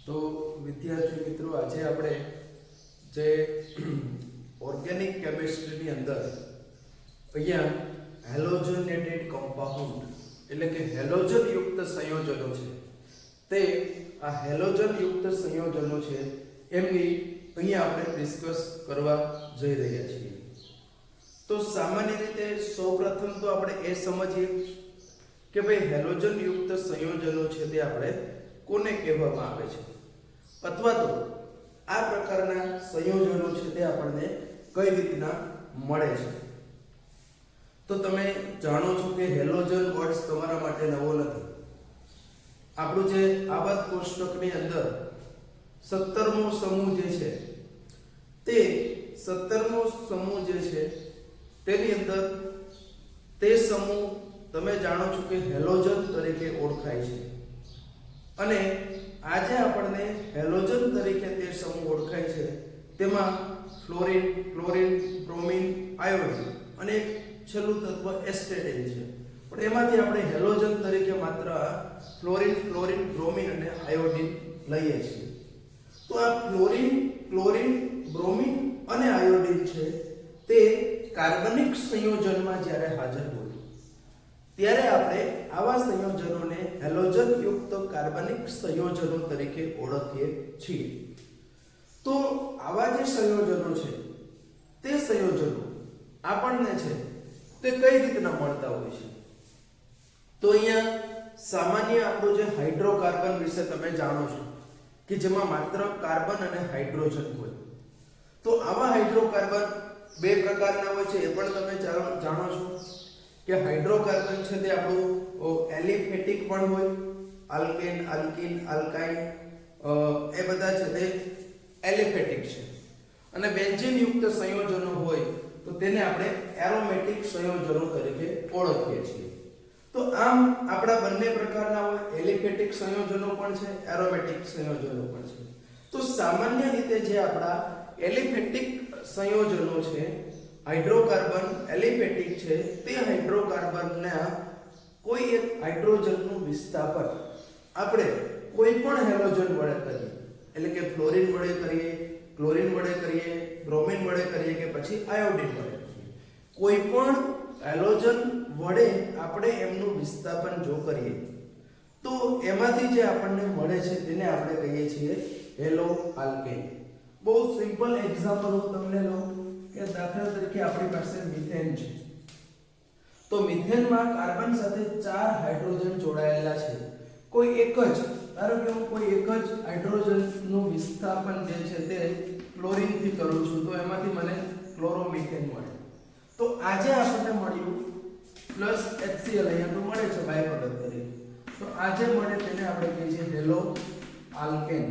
તો વિદ્યાર્થી મિત્રો આજે આપણે જે ઓર્ગેનિક કેમિસ્ટ્રીની અંદર અહીંયા હેલોજનેટેડ કમ્પાઉન્ડ એટલે કે હેલોજન યુક્ત સંયોજનો છે તે આ હેલોજન યુક્ત સંયોજનો છે એમની અહીંયા આપણે ડિસ્કસ કરવા જઈ રહ્યા છીએ। તો સામાન્ય રીતે સૌપ્રથમ તો આપણે એ સમજીએ કે ભાઈ હેલોજન યુક્ત સંયોજનો છે તે આપણે કોને કહેવામાં આવે છે અથવા તો આ પ્રકારના સંયોજનો છે તે આપણને કઈ રીતના મળે છે। તો તમે જાણો છો કે હેલોજન વર્ડ્સ તમારા માટે નવો નથી। આપણું જે આબદ્ધ કોષ્ટકની અંદર 17મો સમૂહ જે છે તે 17મો સમૂહ જે છે તેની અંદર તે સમૂહ તમે જાણો છો કે હેલોજન તરીકે ઓળખાય છે અને આજે આપણને હેલોજન તરીકે તે સમૂહ ઓળખાય છે તેમાં ફ્લોરિન, ક્લોરીન, બ્રોમિન, આયોડિન અને છેલ્લું તત્વ એસ્ટેટિન છે। પણ એમાંથી આપણે હેલોજન તરીકે માત્ર ફ્લોરિન, ક્લોરીન, બ્રોમિન અને આયોડિન લઈએ છીએ। તો આ ફ્લોરિન, ક્લોરીન, બ્રોમિન અને આયોડિન છે તે કાર્બનિક સંયોજનમાં જ્યારે હાજર હોય ત્યારે આપણે આવા સંયોજનોને હેલોજન યુક્ત કાર્બનિક સંયોજનો તરીકે ઓળખીએ છીએ। તો આવા જે સંયોજનો છે તે સંયોજનો આપણને છે તે કઈ રીતના મળતા હોય છે? તો અહીંયા સામાન્ય આપણું જે હાઇડ્રોકાર્બન વિશે તમે જાણો છો કે જેમાં માત્ર કાર્બન અને હાઇડ્રોજન હોય। તો આવા હાઇડ્રોકાર્બન બે પ્રકારના હોય છે એ પણ તમે જાણો છો કે હાઇડ્રોકાર્બન છે તે આપણું એલિફેટિક પણ હોય, આલ્કેન, આલ્કીન, આલ્કાઇન એ બધા છે તે એલિફેટિક છે અને બેન્ઝીન યુક્ત સંયોજનો હોય તો તેને આપણે એરોમેટિક સંયોજનો તરીકે ઓળખીએ છીએ। તો આમ આપણા બંને પ્રકારના હોય, એલિફેટિક સંયોજનો પણ છે, એરોમેટિક સંયોજનો પણ છે। તો સામાન્ય રીતે જે આપણા એલિફેટિક સંયોજનો છે હાઇડ્રોકાર્બન એલિફેટિક છે તે હાઇડ્રોકાર્બનના કોઈ એક હાઇડ્રોજનનું વિસ્થાપન આપણે કોઈ પણ હેલોજન વડે કરીએ એટલે કે ફ્લોરિન વડે કરીએ, ક્લોરીન વડે કરીએ, બ્રોમિન વડે કરીએ કે પછી આયોડિન વડે કરીએ, કોઈ પણ હેલોજન વડે આપણે એમનું વિસ્થાપન જો કરીએ તો એમાંથી જે આપણને મળે છે તેને આપણે કહીએ છીએ હેલો આલ્કેન। બહુ સિમ્પલ એક્ઝામ્પલ હું તમને લઉં કે દાખલા તરીકે આપણી પાસે મિથેન છે તો મિથેનમાં કાર્બન સાથે 4 હાઇડ્રોજન જોડાયેલા છે। કોઈ એક જ ધારો કે હું કોઈ એક જ હાઇડ્રોજનનું વિસ્થાપન જે છે તે ક્લોરીન થી કરું છું તો એમાંથી મને ક્લોરોમિથેન મળે। તો આજે આપણને મળ્યું પ્લસ HCl અહીંયા તો મળે છે બાય પ્રોડક્ટ તરીકે, તો આજે મળે તેને આપણે કહીએ છીએ હેલો આલ્કેન,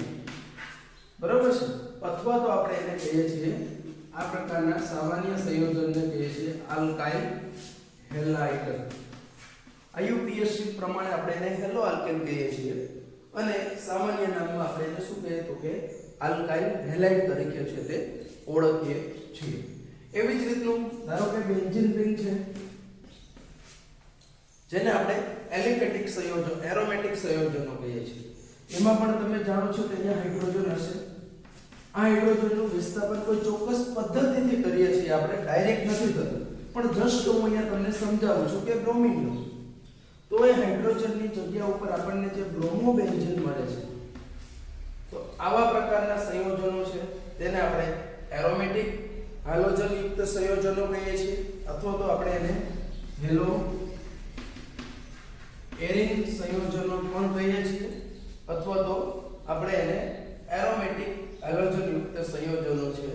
બરાબર છે? અથવા તો આપણે એને કહીએ છીએ આ પ્રકારના સામાન્ય સંયોજનને કહીએ છીએ આલ્કાઇલ હેલાઇડ। IUPAC પ્રમાણે આપણે એને હેલો આલ્કેન કહીએ છીએ અને સામાન્ય નામમાં આપણે એને શું કહીએ તો કે આલ્કાઇલ હેલાઇડ તરીકે છે તે ઓળખીએ છીએ। એવી જ રીતનું ધારો કે બેન્ઝીન રિંગ છે જેને આપણે એલિફેટિક સંયોજન, એરોમેટિક સંયોજનો કહીએ છીએ। એમાં પણ તમે જાણો છો કે અહીંયા હાઇડ્રોજન હશે। આ હાઇડ્રોજનનું વિસ્થાપન કોઈ ચોક્કસ પદ્ધતિથી કરીએ છીએ, આપણે ડાયરેક્ટ નથી થતું, પણ જસ્ટ હું અહીંયા તમને સમજાવું છું કે બ્રોમિનનું તો એ હાઇડ્રોજનની જગ્યા ઉપર આપણને જે બ્રોમોબેન્ઝીન મળે છે તો આવા પ્રકારના સંયોજનો છે તેને આપણે એરોમેટિક હાઇડ્રોજન યુક્ત સંયોજનો કહીએ છીએ અથવા તો આપણે એને હેલો એરિન સંયોજનો પણ કહીએ છીએ અથવા તો આપણે એને એરોમેટિક હાઇડ્રોજન યુક્ત સંયોજનો છે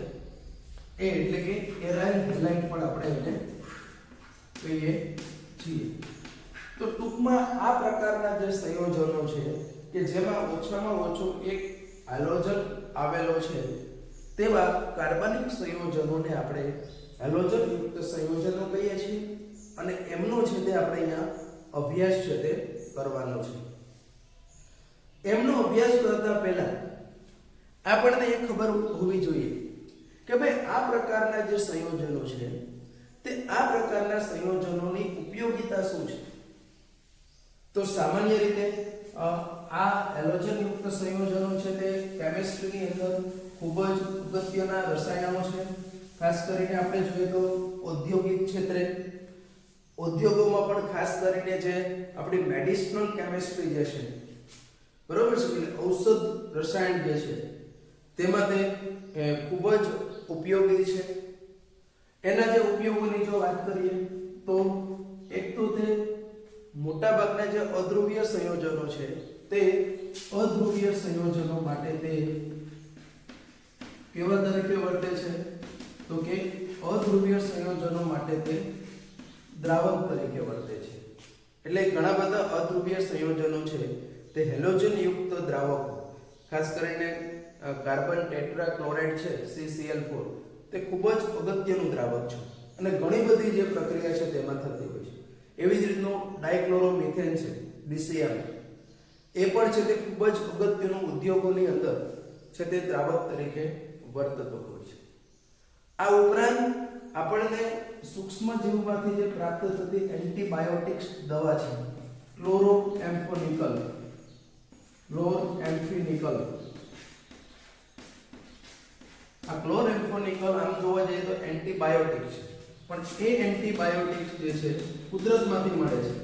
એ એટલે કે એરાઇલ હેલાઇડ પણ આપણે એને કહીએ છીએ। તો ટૂંકમાં આ પ્રકારના જે સંયોજનો છે કે જેમાં ઓછામાં ઓછો એક હાઇડ્રોજન આવેલો છે તેવા કાર્બનિક સંયોજનોને આપણે હેલોજન યુક્ત સંયોજનો કહીએ છીએ અને એમનો છે તે આપણે અહીંયા અભ્યાસ છે તે કરવાનો છે। એમનો અભ્યાસ કરતા પહેલા આપણને એ ખબર હોવી જોઈએ કે ભાઈ આ પ્રકારના જે સંયોજનો છે તે આ પ્રકારના સંયોજનોની ઉપયોગિતા શું છે? તો સામાન્ય રીતે આ હેલોજન યુક્ત સંયોજનો છે તે કેમિસ્ટ્રીની અંદર ખૂબ જ અગત્યના રસાયણો છે. ખાસ કરીને આપણે જોઈએ તો ઔદ્યોગિક ક્ષેત્રે, ઉદ્યોગોમાં પણ ખાસ કરીને જે આપણી મેડિસિનલ કેમિસ્ટ્રી જે છે, બરોબર છે, એટલે ઔષધ રસાયણ જે છે તેમાં તે ખૂબ જ ઉપયોગી છે. એના જે ઉપયોગોની જો વાત કરીએ તો એક તો તે મોટા ભાગના જે અધ્રુવીય સંયોજનો છે તે અધ્રુવીય સંયોજનો માટે તે કેવા તરીકે વર્તે છે તો કે અધ્રુવીય સંયોજનો માટે તે દ્રાવક તરીકે વર્તે છે. એટલે ઘણા બધા અધ્રુવીય સંયોજનો છે તે હેલોજન યુક્ત દ્રાવકો, ખાસ કરીને કાર્બન ટેટ્રાક્લોરાઇડ છે CCl4, તે ખૂબ જ અગત્યનું દ્રાવક છે અને ઘણી બધી જે પ્રક્રિયા છે તેમાં થતી હોય છે. એવી જ રીતનો ડાયક્લોરોમિથેન છે DCl, એ પણ છે તે ખૂબ જ અગત્યનું ઉદ્યોગોની અંદર છે તે દ્રાવક તરીકે વર્તતો હોય છે. આ ઉપરાંત આપણને સૂક્ષ્મજીવમાંથી જે પ્રાપ્ત થતી એન્ટીબાયોટિક્સ દવા છે ક્લોરોએમ્ફેનિકલ, આ ક્લોરેમ્ફેનિકલ આમ જોવા જઈએ તો એન્ટીબાયોટિક છે, પણ એ એન્ટીબાયોટિક્સ જે છે કુદરતમાંથી મળે છે.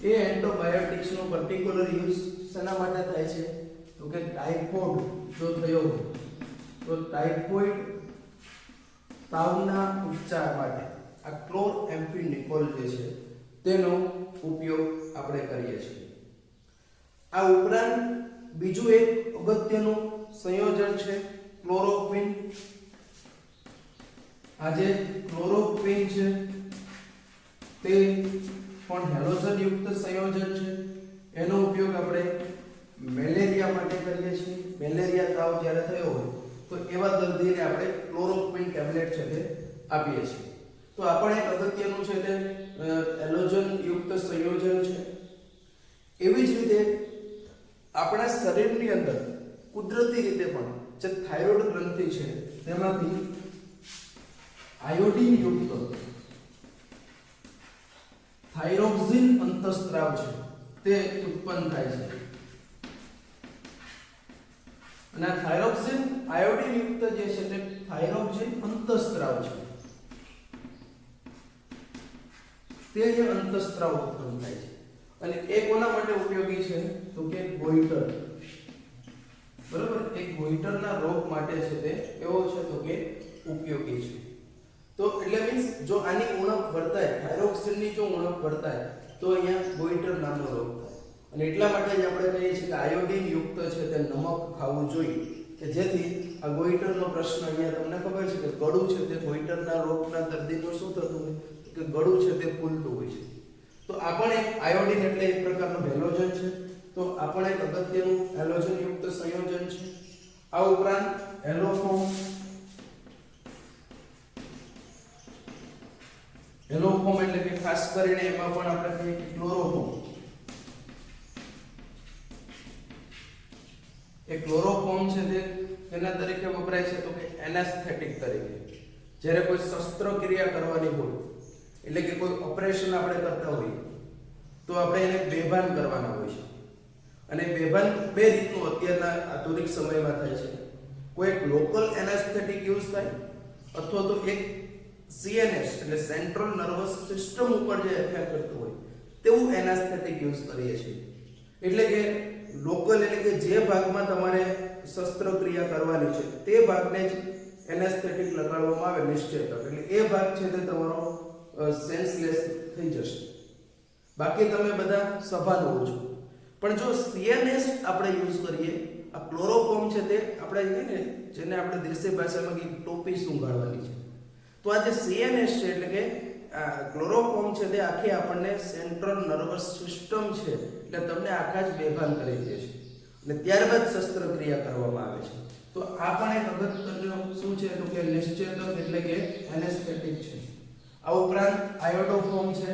એ એન્ટીબાયોટિક્સનો પર્ટિક્યુલર યુઝ શેના માટે થાય છે તો કે ટાઇફોઇડ જો થયો હોય તો ટાઇફોઇડ તાવના ઉપચાર માટે આ ક્લોરેમ્ફેનિકલ જે છે તેનો ઉપયોગ આપણે કરીએ છીએ. આ ઉપરાંત બીજું એક અગત્યનું સંયોજન છે ક્લોરોક્વિન. આ જે ક્લોરોક્વિન છે તે પણ હેલોજન યુક્ત સંયોજન છે. એનો ઉપયોગ આપણે મેલેરિયા માટે કરીએ છીએ. મેલેરિયા તાવ જ્યારે થયો હોય તો એવા દર્દીને આપણે ક્લોરોક્વિન ટેબ્લેટ છે તે આપીએ છીએ. તો આ પણ એક અગત્યનું છે તે હેલોજન યુક્ત સંયોજન છે. એવી જ રીતે આપણા શરીરની અંદર કુદરતી રીતે પણ જે થાઇરોઇડ ગ્રંથિ છે તેમાંથી આયોડિન યુક્ત થાઇરોક્સિન અંતઃસ્ત્રાવ છે તે ઉત્પન્ન થાય છે. અને આ થાઇરોક્સિન આયોડિન યુક્ત જે છે તે થાઇરોક્સિન અંતઃસ્ત્રાવ છે. તે જે અંતઃસ્ત્રાવ ઉત્પન્ન થાય છે અને એ કોના માટે ઉપયોગી છે તો કે ગોઈટર, બરાબર, એક ગોઈટરના રોગ માટે છે તે એવો છે તો કે ઉપયોગી છે. તો એટલે મીન્સ જો આની ઉણપ વર્તાય, થાઇરોક્સિનની જો ઉણપ વર્તાય તો અહીંયા ગોઈટર નામનો રોગ થાય. અને એટલા માટે જ આપણે કહીએ છીએ કે આયોડિન યુક્ત છે તે નમક ખાવું જોઈએ, કે જેથી આ ગોઈટરનો પ્રશ્ન અહીંયા તમને ખબર છે કે ગળું છે તે ગોઈટરના રોગના દર્દીનું શું થતું હોય કે ગળું છે તે ફૂલતું હોય છે. તો આ પણ એક આયોડિન એટલે એક પ્રકારનું હેલોજન છે. તો આ પણ એક અગત્યનું હેલોજન યુક્ત સંયોજન છે. આ ઉપરાંત હેલોફોર્મ એટલે કે ખાસ કરીને એમાં પણ આપણે કહીએ કે ક્લોરોફોર્મ. એ ક્લોરોફોર્મ છે તે તેના તરીકે વપરાય છે તો કે એનેસ્થેટિક તરીકે. જ્યારે કોઈ શસ્ત્રક્રિયા કરવાની હોય, એટલે કે કોઈ ઓપરેશન આપણે કરતા હોઈએ તો આપણે એને બેભાન કરવાના હોય છે. અને બેભાન બે રીતનું અત્યારના આધુનિક સમયમાં થાય છે. કોઈ એક લોકલ એનેસ્થેટિક યુઝ થાય અથવા તો એક CNS એટલે સેન્ટ્રલ નર્વસ સિસ્ટમ ઉપર જે એફેક્ટ કરતું હોય તેવું એનેસ્થેટિક યુઝ કરીએ છીએ. એટલે કે લોકલ એટલે કે જે ભાગમાં તમારે શસ્ત્રક્રિયા કરવાની છે તે ભાગને જ એનેસ્થેટિક લગાડવામાં આવે નિશ્ચેતક. એટલે એ ભાગ છે તે તમારો સેન્સલેસ થઈ જશે, બાકી તમે બધા સભાન હો છો. પણ જો CNS આપણે યુઝ કરીએ, આ ક્લોરોફોર્મ છે તે આપણે કહીએ ને, જેને આપણે દેશી ભાષામાં કહીએ ટોપી સૂંઘાડવાની છે, તો આ જે CNS છે એટલે કે ક્લોરોફોર્મ છે તે આખી આપણને સેન્ટ્રલ નર્વસ સિસ્ટમ છે એટલે તમને આખા જ બેભાન કરી દે છે અને ત્યારબાદ શસ્ત્રક્રિયા કરવામાં આવે છે. તો આ પણ એક અગત્યનું શું છે તો કે નિશ્ચેતક એટલે કે એનેસ્થેટિક છે. આ ઉપરાંત આયોડોફોર્મ છે.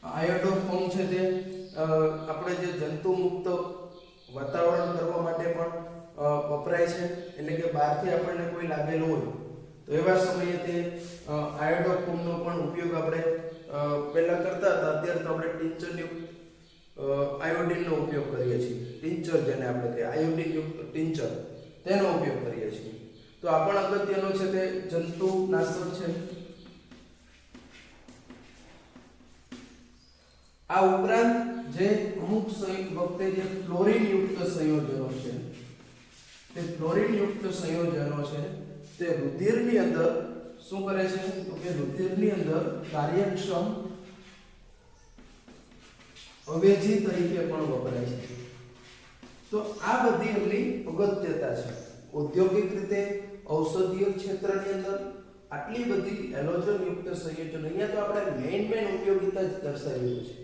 આયોડોફોર્મ છે તે આપણે જે જંતુ મુક્ત વાતાવરણ કરવા માટે પણ વપરાય છે. એટલે કે બહારથી આપણને કોઈ લાગેલું હોય તો એવા સમયે તે આયોડોફોર્મનો પણ ઉપયોગ આપણે પહેલા કરતા હતા, અત્યારે તો આપણે ટિંચરયુક્ત આયોડિનનો ઉપયોગ કરીએ છીએ. ટિંચર જેને આપણે કહીએ આયોડિન યુક્ત ટિંચર, તેનો ઉપયોગ કરીએ છીએ. તો આ પણ અગત્યનો છે, તે જંતુનાશક છે. આ ઉપરાંત જે અમુક વખતે જે ફ્લોરિન યુક્ત સંયોજનો છે, તે ફ્લોરિન યુક્ત સંયોજનો છે, તે રુધિરની અંદર શું કરે છે? તો કે રુધિરની અંદર કાર્યક્ષમ અવેજી તરીકે પણ વપરાય છે. તો આ બધી એમની અગત્યતા છે. ઔદ્યોગિક રીતે, ઔષધીય ક્ષેત્રની અંદર આટલી બધી હેલોજન યુક્ત સંયોજનો, અહીંયા તો આપણે મેઇન ઉપયોગિતા જ દર્શાવી છે.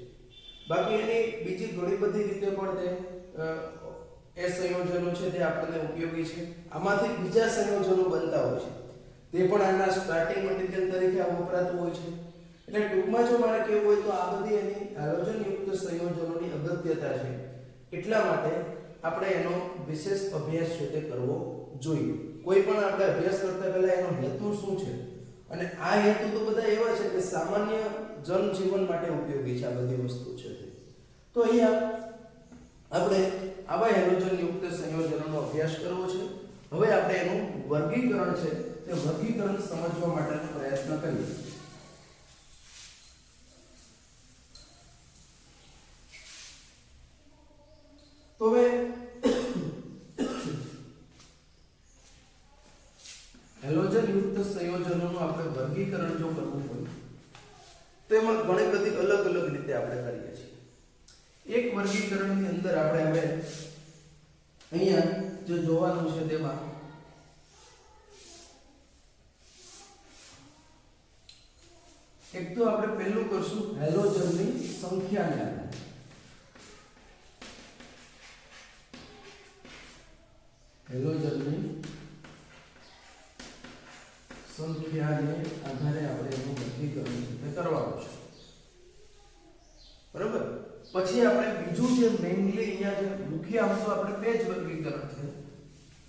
બાકી એની બીજી ઘણી બધી રીતે પણ તે એ સંયોજનો છે તે આપણને ઉપયોગી છે. આમાંથી બીજા સંયોજનો બનતા હોય છે, તે પણ આના સ્ટાર્ટિંગ મટીરીયલ તરીકે વપરાતું હોય છે. એટલે ટૂંકમાં જો મારે કહેવું હોય તો આ બધી એની હેલોજન યુક્ત સંયોજનોની અગત્યતા છે. એટલા માટે આપણે એનો વિશેષ અભ્યાસ છે તે કરવો જોઈએ. કોઈ પણ આપણે અભ્યાસ કરતા પહેલા એનો હેતુ શું છે, અને આ હેતુ તો બધા એવા છે કે સામાન્ય જનજીવન માટે ઉપયોગી છે. આ બધી વસ્તુ છે તો અહીંયા આપણે આવા હેલોજન યુક્ત સંયોજનોનો અભ્યાસ કરવો છે. હવે આપણે એનું વર્ગીકરણ છે તે વર્ગીકરણ સમજવા માટેનો પ્રયત્ન કરીએ. તો હવે હેલોજન યુક્ત સંયોજનોનું આપણે વર્ગીકરણ જો કરવું હોય તો એમાં ઘણી બધી અલગ અલગ રીતે આપણે કરીએ છીએ. એક વર્ગીકરણની અંદર આપણે હવે અહીંયા જે જોવાનું છે તેમાં એક તો આપણે પહેલું કરશું હેલોજનની સંખ્યાને આધારે. હેલોજનની સંખ્યાને આધારે આપણે એનું વર્ગીકરણ કરવાનું છે. બરાબર. પછી આપણે બીજું જે મેઇનલી અહીંયા જે મુખ્ય આમ તો આપણે બે જ વર્ગીકરણ છે,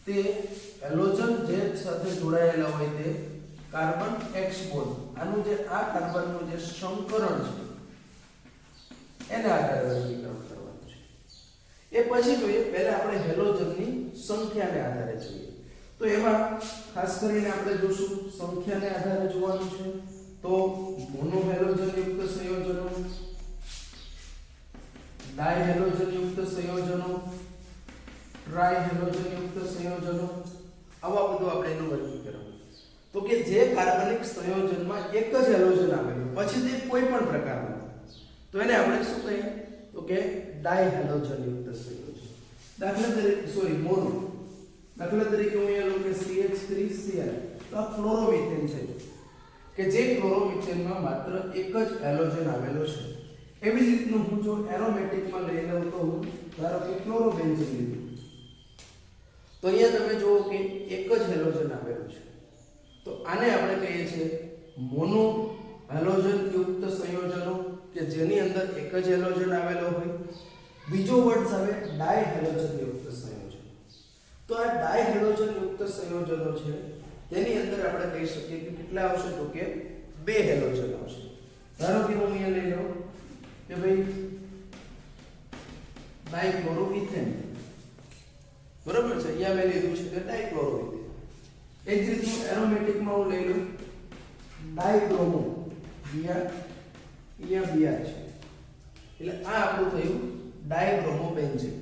તે હેલોજન જે સાથે જોડાયેલા હોય તે કાર્બન X બોન્ડ, આનું જે આ કાર્બનનું જે સંકરણ છે એને આધારે વર્ગીકરણ કરવાનું છે. એ પછી જોઈએ, પહેલા આપણે હેલોજનની સંખ્યાને આધારે જોઈએ. તો એમાં ખાસ કરીને આપણે જોશું સંખ્યાને આધારે જોવાનું છે તો મોનો હેલોજન યુક્ત સંયોજનો, ડાય હેલોજન યુક્ત સંયોજનો, ટ્રાય હેલોજન યુક્ત સંયોજનો, આવા બધું આપણે એનું વર્ગીકરણ. તો કે જે કાર્બનિક સંયોજનમાં એક જ હેલોજન આવેલું પછી તે કોઈ પણ પ્રકારનું, તો એને આપણે શું કહીએ? તો કે ડાય હેલોજન યુક્ત સંયોજન. દાખલા તરીકે મોનો, દાખલા તરીકે હું અહીંયા લઉં કે CH3Cl, તો આ ક્લોરોમિથેન છે કે જે ક્લોરોમિથેનમાં માત્ર એક જ હેલોજન આવેલો છે. એવી જ રીતનું હું જો એરોમેટિકમાં લઈ લઉં તો હું ધારો કે ક્લોરોબેન્ઝીન લીધું, તો અહીંયા તમે જુઓ કે એક જ હેલોજન આવેલું છે. તો આને આપણે કહીએ છીએ મોનો હેલોજન યુક્ત સંયોજનો કે જેની અંદર એક જ હેલોજન આવેલો હોય. બીજો વર્ડ આવે ડાય હેલોજન યુક્ત સંયોજન. તો આ ડાય હેલોજન યુક્ત સંયોજનો છે તેની અંદર આપણે કહી શકીએ કે કેટલા આવશે? તો કે બે હેલોજન આવશે. ધારો કે હું અહીંયા લઈ લઉં કે ભાઈ ડાઇક્લોરોઇથેન, બરાબર છે, અહીંયા મેં લીધું છે કે ડાઇક્લોરોઇથેન. એ જ રીતનું એરોમેટિકમાં હું લઈ લઉં ડાઇબ્રોમો, અહીંયા Br છે, એટલે આ આપણું થયું ડાઇબ્રોમોબેન્ઝીન.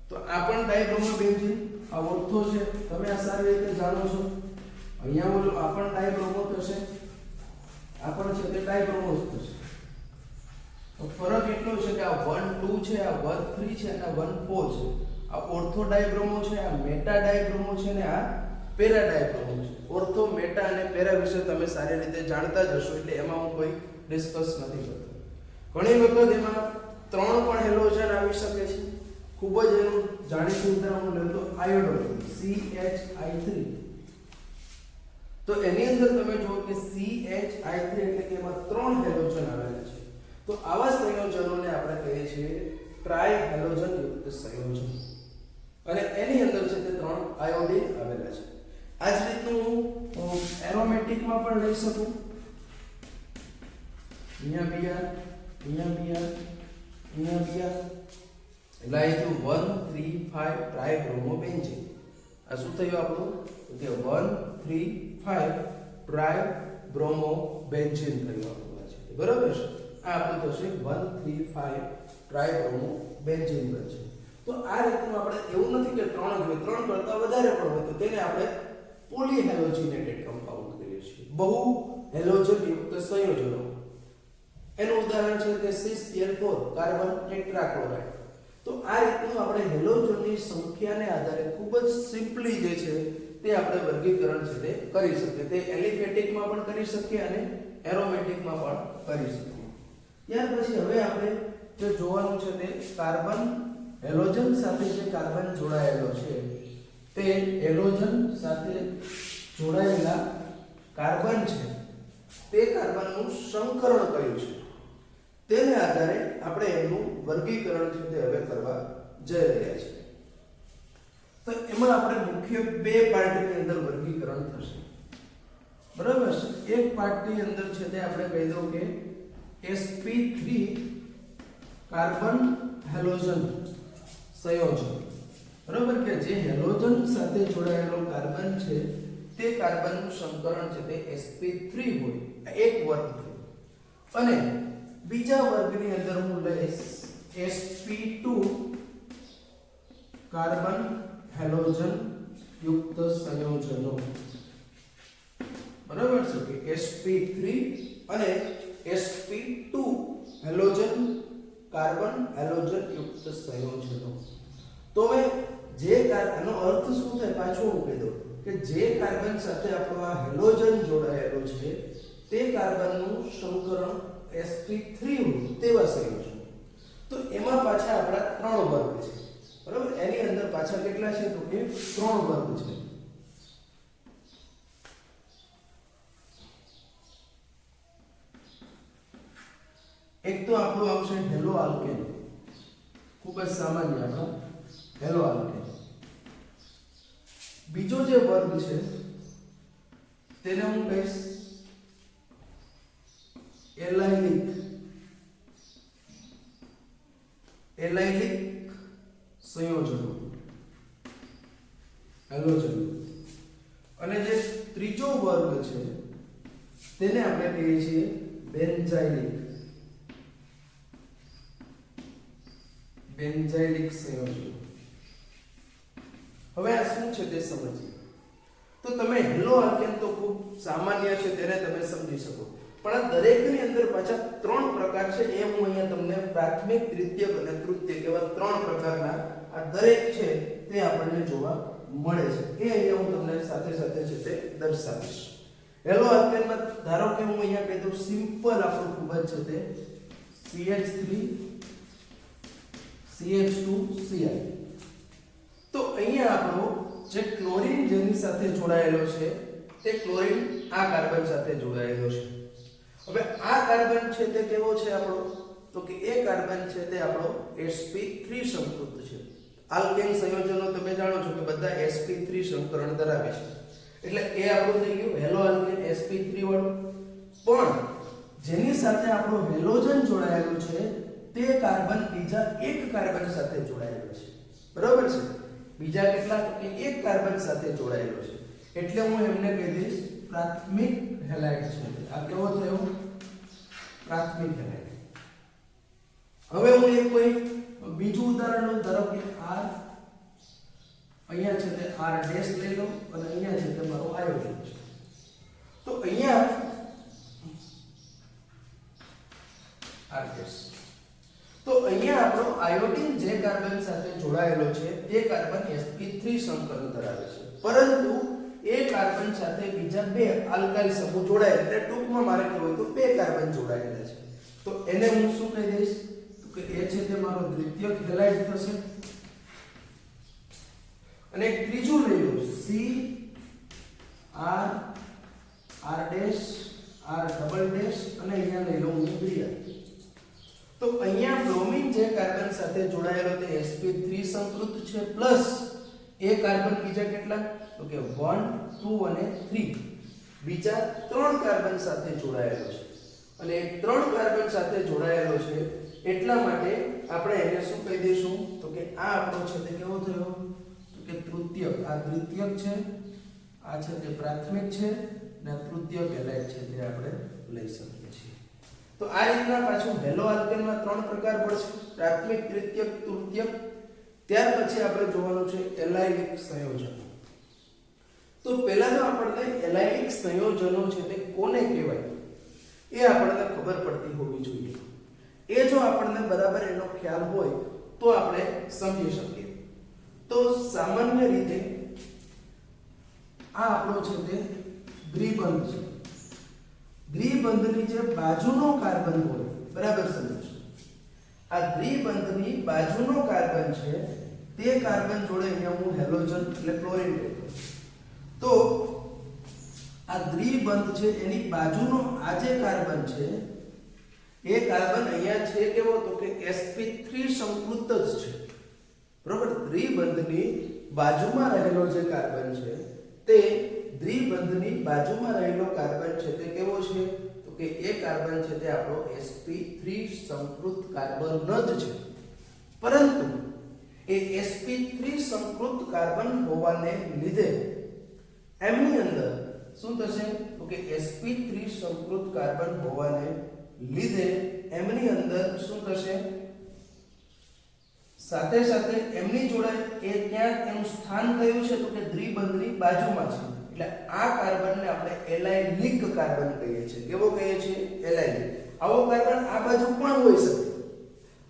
તો આ પણ ડાઇબ્રોમોબેન્ઝીન, આ ઓર્થો છે, તમે આ સારી રીતે જાણો છો. અહીંયા બોલો આ પણ ડાઇબ્રોમો થશે, આ પણ છે તે ડાઇબ્રોમો જ થશે. તો ફરક એટલો છે કે આ 1 2 છે, આ 1 3 છે અને આ 1 4 છે. આ ઓર્થો ડાયબ્રોમો છે, આ મેટા ડાયબ્રોમો છે અને આ પેરા ડાયબ્રોમો છે. ઓર્થો, મેટા અને પેરા વિશે તમે સારી રીતે જાણતા જ હશો, એટલે એમાં હું કોઈ ડિસ્કસ નથી કરતો. ઘણી વખત એમાં 3 પણ હેલોજન આવી શકે છે. ખૂબ જ એનું જાણીતું ઉદાહરણ લઉં તો આયોડોન CHI3. તો એની અંદર તમે જુઓ કે CHI3 એટલે કે એમાં 3 હેલોજન આવેલા છે. તો આવા સંયોજનોને આપણે કહીએ છીએ ટ્રાય હેલોજન યુક્ત સંયોજન, અને એની અંદર છે તે 3 આયોડિન આવેલા છે. આ જ રીતનું હું એરોમેટિકમાં પણ લઈ શકું. અહીંયા હું લઉં આ પણ ડાયબ્રોમો થશે, આ ઓર્થો ડાયબ્રોમો છે અને આ પેરા ડાયબ્રોમો છે. ઓર્થો, મેટા અને પેરા વિશે તમે સારી રીતે જાણતા જ હશો, એટલે એમાં હું કોઈ ડિસ્કસ નથી કરતો. ઘણી વખત એમાં 3 પણ હેલોજન આવી શકે છે. ખૂબ જ એનું જાણીતું ઉદાહરણ લઉં તો આયોડોન CHI3. તો એની અંદર તમે જુઓ કે CHI3 એટલે કે એમાં 3 હેલોજન આવેલા છે. તો આવા સંયોજનોને આપણે કહીએ છીએ ટ્રાય હેલોજન યુક્ત સંયોજન, અને એની અંદર છે તે 3 આયોડિન આવેલા છે. આ જ રીતનું હું એરોમેટિકમાં પણ લઈ શકું. અહીંયા Br, અહીંયા Br એટલે આ જો 1 3 5 ટ્રાઇબ્રોમોબેન્ઝીન આ શું થયું આપણું કે 1 3 5 ટ્રાઇબ્રોમોબેન્ઝીન થયું આપણું છે બરાબર છે આ આપણું થશે 1 3 5 ટ્રાઇબ્રોમોબેન્ઝીન બનશે તો આ રીતનું આપણે એવું નથી કે 3 જ હોય 3 કરતા વધારે પણ હોય તો તેને આપણે પોલીહેલોજિનેટેડ કમ્પાઉન્ડ કહીએ છીએ બહુ હેલોજન યુક્ત સંયોજનો એનું ઉદાહરણ છે કે CCl4 કાર્બન ટેટ્રાક્લોરાઇડ તો આ રીતનું આપણે હેલોજનની સંખ્યાને આધારે ખૂબ જ સિમ્પલી જે છે તે આપણે વર્ગીકરણ છે તે કરી શકીએ તે એલિફેટિકમાં પણ કરી શકીએ અને એરોમેટિકમાં પણ કરી શકીએ ત્યાર પછી હવે આપણે જે જોવાનું છે તે કાર્બન હેલોજન સાથે જે કાર્બન જોડાયેલો છે તે હેલોજન સાથે જોડાયેલા કાર્બન છે તે કાર્બનનું સંકરણ કયું છે તેને આધારે આપણે એનું વર્ગીકરણ છે તે હવે કરવા જઈ રહ્યા છીએ તો એમાં આપણે મુખ્ય બે પાર્ટની અંદર વર્ગીકરણ થશે બરાબર છે એક પાર્ટની અંદર છે તે આપણે કહી દઉં કે sp3 કાર્બન હેલોજન સંયોજન બરાબર કે જે હેલોજન સાથે જોડાયેલો કાર્બન છે તે કાર્બનનું સંકરણ છે તે sp3 હોય એક વર્ગ થયો અને બીજા વર્ગની અંદર હું લઈશ sp2 કાર્બન હેલોજન યુક્ત સંયોજનો બરાબર છે કે sp3 અને sp2 હેલોજન કાર્બન હેલોજન યુક્ત સંયોજનો તો હવે જે આનો અર્થ શું થાય પાછું હું કહી દઉં કે જે કાર્બન સાથે આપણો આ હેલોજન જોડાયેલો છે તે કાર્બનનું સંકરણ sp3 હોય તેવા સંયોજનો તો એમાં પાછા આપણા 3 વર્ગ છે બરાબર એની અંદર પાછા કેટલા છે તો કે 3 વર્ગ છે એક તો આપણું આવશે હેલો આલ્કેન ખૂબ જ સામાન્ય આપણો હેલો આલ્કેન બીજો જે વર્ગ છે તેને હું કહીશ એલાઇલિક સંયોજનો હેલોજન અને જે ત્રીજો વર્ગ છે તેને આપણે કહીએ છીએ બેન્ઝાઇલિક સંયોજનો હવે આ શું છે તે સમજીએ તો તમે હેલો આલ્કેન તો ખૂબ સામાન્ય છે તેને તમે સમજી શકો પણ આ દરેકની અંદર પાછા 3 પ્રકાર છે એ હું અહીંયા તમને પ્રાથમિક દ્વિતીયક અને તૃતીયક એવા 3 પ્રકારના આ દરેક છે તે આપણને જોવા મળે છે એ અહીંયા હું તમને સાથે સાથે છે તે દર્શાવીશ હેલો આલ્કેનમાં ધારો કે હું અહીંયા કહી દઉં સિમ્પલ આપણું ખૂબ જ છે તે CH3 CH2 Cl તો અહીંયા આપણો જે ક્લોરીન જેની સાથે જોડાયેલો છે તે ક્લોરીન આ કાર્બન સાથે જોડાયેલો છે હવે આ કાર્બન છે તે કેવો છે આપણો તો કે એ કાર્બન છે તે આપણો sp3 સંકૃત છે આલ્કેન સંયોજનો તમે જાણો છો કે બધા sp3 સંકરણ ધરાવે છે એટલે એ આપણું થઈ ગયું હેલો આલ્કેન sp3 વાળું પણ જેની સાથે આપણો હેલોજન જોડાયેલો છે તે કાર્બન બીજા એક કાર્બન સાથે જોડાયેલો છે બરાબર છે બીજા કેટલા તો કે એક કાર્બન સાથે જોડાયેલો છે એટલે હું એમને કહી દઈશ પ્રાથમિક હેલાઇડ છે આ કેવો થયો પ્રાથમિક હેલાઇડ હવે હું એક કોઈ બીજું ઉદાહરણ લઉં ધારો કે R અહીંયા છે તે R ડેશ લઈ લો અને અહીંયા છે તે મારો આયોડિન છે તો અહીંયા R ડેશ તો અહીંયા આપણો આયોડિન જે કાર્બન સાથે જોડાયેલો છે તે કાર્બન sp3 સંકલન ધરાવે છે પરંતુ એ કાર્બન સાથે બીજા બે આલ્કાઇલ સમૂહ જોડાયેલા એટલે ટૂંકમાં મારે કહેવું તો બે કાર્બન જોડાયેલા છે તો એને હું શું કહી દઈશ તો કે એ છે તે મારો દ્વિતીયક હેલાઇડ થશે અને એક ત્રીજું લઈ લો C R R dash R double dash અને અહીંયા લઈ લો હું Br તો અહીંયા બ્રોમિન જે કાર્બન સાથે જોડાયેલો તે sp3 સંકૃત છે પ્લસ એ કાર્બન બીજા કેટલા તો કે 1 2 અને 3 બીજા 3 કાર્બન સાથે જોડાયેલો છે અને 3 કાર્બન સાથે જોડાયેલો છે એટલા માટે આપણે એને શું કહી દઈશું તો કે આ આપણો છે તે કેવો થયો તો કે તૃતીયક. આ દ્વિતીયક છે, આ છે તે પ્રાથમિક છે અને તૃતીયક હેલાઇડ છે તે આપણે લઈ શકીએ છીએ. તો આ રીતના પાછું હેલો આલ્કેનમાં 3 પ્રકાર પડશે, પ્રાથમિક, તૃતીયક, તૃતીયક. ત્યાર પછી આપણે જોવાનું છે એલાઇલિક સંયોજનો. તો પહેલા તો આપણને એલાઇલિક સંયોજનો છે તે કોને કહેવાય એ આપણને ખબર પડતી હોવી જોઈએ. એ જો આપણને બરાબર એનો ખ્યાલ હોય તો આપણે સમજી શકીએ. તો સામાન્ય રીતે આ આપણો છે તે દ્વિબંધ છે. દ્વિબંધની જે બાજુનો કાર્બન હોય, બરાબર સમજો, આ દ્વિબંધની બાજુનો કાર્બન છે તે કાર્બન જોડે અહીંયા હું હેલોજન એટલે ક્લોરીન લઉં. તો આ દ્વિબંધ છે એની બાજુનો આ જે કાર્બન છે એ કાર્બન અહીંયા છે કેવો તો કે sp3 સંકૃત જ છે. બરોબર, દ્વિબંધની બાજુમાં રહેલો જે કાર્બન છે તે દ્વિબંધની બાજુમાં રહેલો કાર્બન છે તે કેવો છે તો કે એ કાર્બન છે તે આપણો sp3 સંકૃત કાર્બન જ છે. પરંતુ એ sp3 સંકૃત કાર્બન હોવાને લીધે એમની અંદર શું થશે તો કે sp3 સંકૃત કાર્બન હોવાને લીધે એમની અંદર શું થશે સાથે સાથે એમની જોડે એ ક્યાં એનું સ્થાન કયું છે તો કે દ્વિબંધની બાજુમાં છે. એટલે આ કાર્બનને આપણે એલાઇલિક કાર્બન કહીએ છીએ. કેવો કહીએ છીએ? એલાઇલિક. આવો કાર્બન આ બાજુ પણ હોઈ શકે.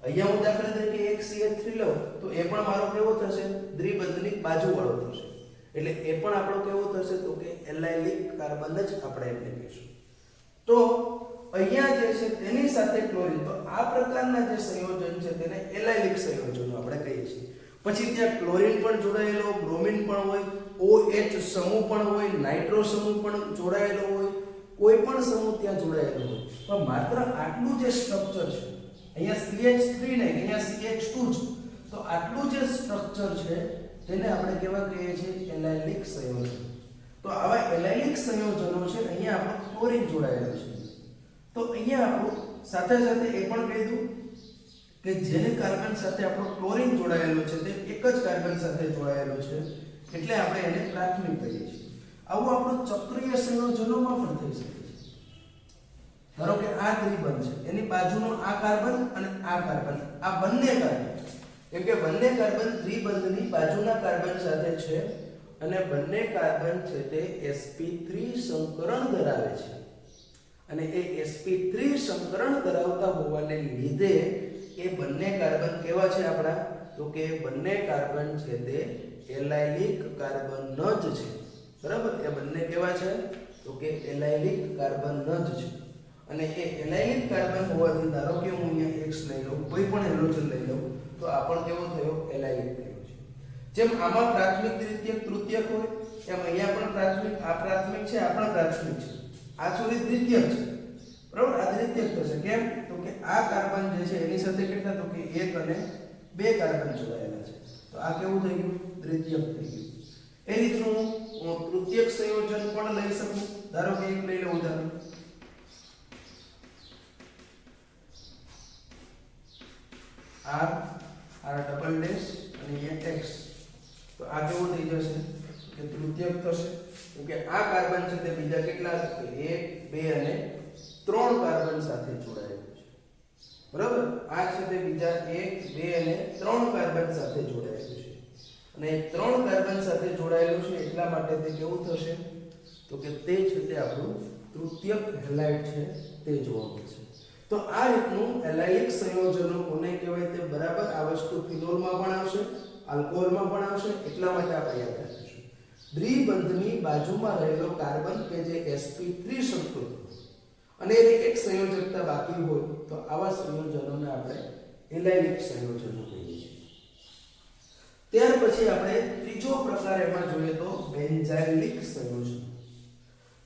અહીંયા હું દાખલા તરીકે એક CH3 લઉં તો એ પણ મારો કેવો થશે દ્વિબંધની બાજુ વાળો થશે. એટલે એ પણ આપણો કેવો થશે તો કે એલાઇલિક કાર્બન જ આપણે એને કહીશું. તો અહીંયા જે છે તેની સાથે ક્લોરીન, તો આ પ્રકારના જે સંયોજન છે તેને એલાઇલિક સંયોજનો આપણે કહીએ છીએ. પછી ત્યાં ક્લોરીન પણ જોડાયેલો, બ્રોમિન પણ હોય, OH સમૂહ પણ હોય, નાઇટ્રો સમૂહ પણ જોડાયેલો હોય, કોઈ પણ સમૂહ ત્યાં જોડાયેલો હોય. પણ માત્ર આટલું જે સ્ટ્રક્ચર છે, અહીંયા CH3 નહીં, અહીંયા CH2 છે, તો આટલું જે સ્ટ્રક્ચર છે તેને આપણે કેવા કહીએ છીએ? એલાઇલિક સંયોજન. તો આવા એલાઇલિક સંયોજનો છે અહીંયા આપણો ક્લોરીન જોડાયેલો છે. તો અહીંયા આપણું સાથે સાથે એ પણ કીધું કે જેને કાર્બન સાથે આપણો ક્લોરીન જોડાયેલો છે તે એક જ કાર્બન સાથે જોડાયેલો છે એટલે આપણે એને પ્રાથમિક કહીએ છીએ. આવું આપણું ચક્રીય સંયોજનોમાં પણ થઈ શકે છે. ધારો કે આ દ્વિબંધ છે, એની બાજુનો આ કાર્બન અને આ કાર્બન, આ બંને કાર્બન, કેમ કે બંને કાર્બન દ્વિબંધની બાજુના કાર્બન સાથે છે અને બંને કાર્બન છે તે sp3 સંકરણ ધરાવે છે. અને એ sp3 સંકરણ ધરાવતા હોવાને લીધે એ બંને કાર્બન કેવા છે આપણા તો કે બંને કાર્બન છે તે એલાઇલિક કાર્બન જ છે. બરાબર, એ બંને કેવા છે તો કે એલાઇલિક કાર્બન જ છે. અને એ એલાઇલિક કાર્બન હોવાથી ધારો કે હું અહીંયા X લઈ લઉં, કોઈ પણ હેલોજન લઈ લઉં તો આ પણ કેવો થયો? એલાઇલિક થયો છે. જેમ આમાં પ્રાથમિક, દ્વિતીયક, તૃતીયક હોય એમ અહીંયા પણ પ્રાથમિક, આ પ્રાથમિક છે, આ પણ પ્રાથમિક છે, આ છોડી દ્વિતીયક છે. બરાબર, આ દ્વિતીયક થશે. કેમ તો કે આ કાર્બન જે છે એની સાથે કેટલા તો કે 1 અને 2 કાર્બન જોડાયેલા છે. તો આ કેવું થઈ ગયું? દ્વિતીયક થઈ ગયું. એ રીતનું હું તૃતીયક સંયોજન પણ લઈ શકું. ધારો કે એક લઈ લઉં ઉદાહરણ, R ડબલ ડેશ અને અહીંયા X. તો આ કેવું થઈ જશે કે તૃતીયક થશે. કેમ કે આ કાર્બન છે તે બીજા કેટલા 1, 2 અને 3 કાર્બન સાથે જોડાયેલું છે. બરાબર, આ છે તે બીજા 1, 2 અને 3 કાર્બન સાથે જોડાયેલું છે. અને 3 કાર્બન સાથે જોડાયેલું છે એટલા માટે તે કેવું થશે તો કે તે છે તે આપણું તૃતીયક હેલાઇડ છે તે જોવા મળશે. તો આ રીતનું એલાઇલિક સંયોજનો કોને કહેવાય તે બરાબર આ વસ્તુ ફિનોલમાં પણ આવશે, આલ્કોહોલમાં પણ આવશે. એટલા માટે આપણે યાદ રાખીશું. દ્વિબંધની બાજુમાં રહેલો કાર્બન કે જે sp3 સંકૃત અને એની એક સંયોજકતા બાકી હોય તો આવા સંયોજનોને આપણે એલાઇલિક સંયોજનો કહીએ છીએ. ત્યાર પછી આપણે ત્રીજો પ્રકાર એમાં જોઈએ તો બેન્ઝાઇલિક સંયોજન.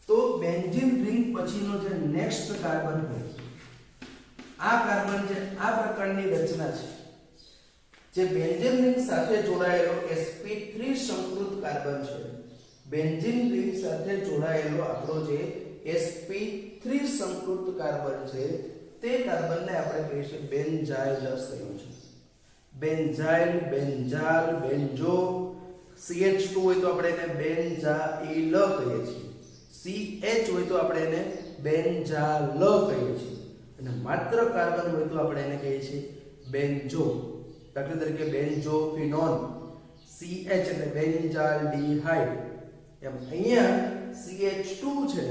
તો બેન્ઝીન રિંગ પછીનો જે નેક્સ્ટ કાર્બન હોય, આ કાર્બન જે આ પ્રકારની રચના છે, જે બેન્ઝીન રિંગ સાથે જોડાયેલો sp3 સંકૃત કાર્બન છે, બેન્ઝીન રિંગ સાથે જોડાયેલો આપણો જે sp3 સંકૃત કાર્બન છે તે કાર્બનને આપણે કહીએ છીએ બેન્ઝાઇલ સંયોજન. બેન્ઝાઇલ, બેન્ઝાલ, બેન્ઝો. CH2 હોય તો આપણે એને બેન્ઝાઇલ કહીએ છીએ. CH હોય તો આપણે એને બેન્ઝાલ કહીએ છીએ. અને માત્ર કાર્બન હોય તો આપણે એને કહીએ છીએ બેન્ઝો. દાખલા તરીકે બેન્ઝોફિનોન, CH એટલે બેન્ઝાલ્ડીહાઇડ. એમ અહીંયા CH2 છે,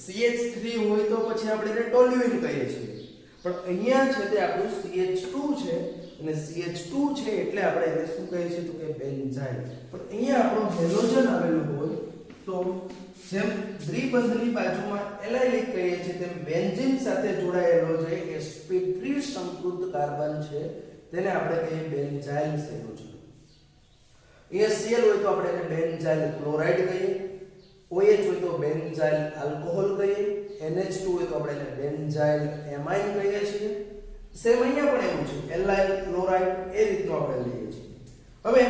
CH3 હોય તો પછી આપણે એને ટોલ્યુઇન કહીએ છીએ. પણ અહીંયા છે તે આપણું CH2 છે અને CH2 છે એટલે આપણે એને શું કહીએ છીએ તો કે બેન્ઝાઇલ. પણ અહીંયા આપણો હેલોજન આવેલું હોય તો જેમ દ્વિબંધની બાજુમાં એલાઇલિક કહીએ છીએ તેમ બેન્ઝીન સાથે જોડાયેલો જે sp3 સંકૃત કાર્બન છે તેને આપણે કહીએ બેન્ઝાઇલ સંયોજન. HCl હોય તો આપણે એને બેન્ઝાઇલ ક્લોરાઇડ કહીએ. OH હોય તો બેન્ઝાઇલ આલ્કોહોલ કહીએ. NH2 હોય તો આપણે એને બેન્ઝાઇલ એમાઇન કહીએ છીએ. સેમ અહીંયા પણ એવું છે, એલાઇલ ક્લોરાઇડ એ રીતનું આપણે લઈએ છીએ. હવે